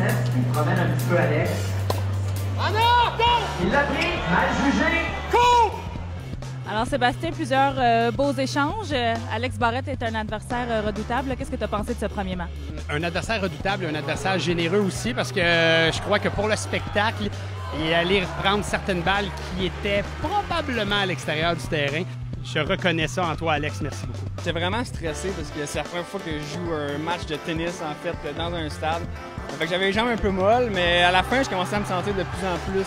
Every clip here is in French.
Barrette. Il promène un petit peu Alex. Il l'a pris, mal jugé. Alors Sébastien, plusieurs beaux échanges. Alex Barrette est un adversaire redoutable. Qu'est-ce que tu as pensé de ce premier match? Un adversaire redoutable, un adversaire généreux aussi, parce que je crois que pour le spectacle, il allait prendre certaines balles qui étaient probablement à l'extérieur du terrain. Je reconnais ça en toi, Alex. Merci beaucoup. J'étais vraiment stressé parce que c'est la première fois que je joue un match de tennis, en fait, dans un stade. Fait que j'avais les jambes un peu molles, mais à la fin, je commençais à me sentir de plus en plus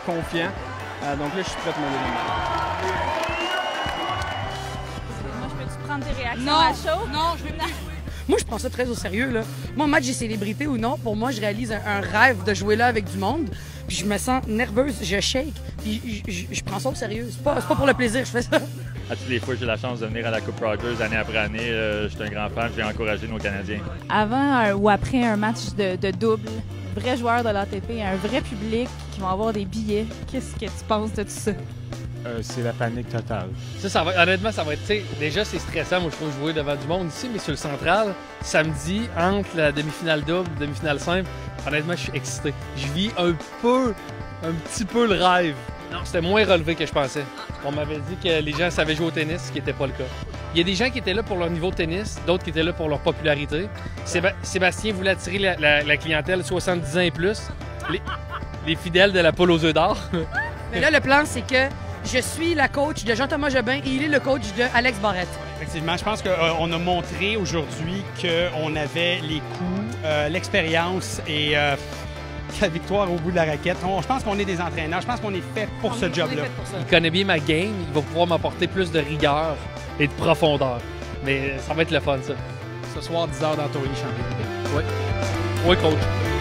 confiant. Donc là, je suis prêt pour mon deuxième match. Moi, je peux-tu prendre tes réactions Non, à chaud? non, je veux plus. Moi, je prends ça très au sérieux, là. Moi, match des célébrités ou non, pour moi, je réalise un rêve de jouer là avec du monde. Puis je me sens nerveuse, je shake, puis je prends ça au sérieux. C'est pas pour le plaisir, je fais ça. À toutes les fois que j'ai la chance de venir à la Coupe Rogers année après année, je suis un grand fan, je viens encourager nos Canadiens. Avant ou après un match de double, vrai joueur de l'ATP, un vrai public qui vont avoir des billets, qu'est-ce que tu penses de tout ça? C'est la panique totale. Honnêtement, ça va être, déjà c'est stressant, moi je trouve jouer devant du monde ici, mais sur le central, samedi, entre la demi-finale double, demi-finale simple, honnêtement, je suis excité. Je vis un petit peu le rêve. Non, c'était moins relevé que je pensais. On m'avait dit que les gens savaient jouer au tennis, ce qui n'était pas le cas. Il y a des gens qui étaient là pour leur niveau de tennis, d'autres qui étaient là pour leur popularité. Sébastien voulait attirer la clientèle 70 ans et plus, les fidèles de la poule aux œufs d'or. Mais là, le plan, c'est que je suis la coach de Jean-Thomas Jobin et il est le coach de Alex Barrette. Effectivement, je pense qu'on a montré aujourd'hui qu'on avait les coups, l'expérience et la victoire au bout de la raquette. Je pense qu'on est des entraîneurs. Je pense qu'on est fait pour ce job-là. Il connaît bien ma game, il va pouvoir m'apporter plus de rigueur et de profondeur. Mais ça va être le fun, ça. Ce soir, 10h dans Tori, champion. Oui. Oui, coach.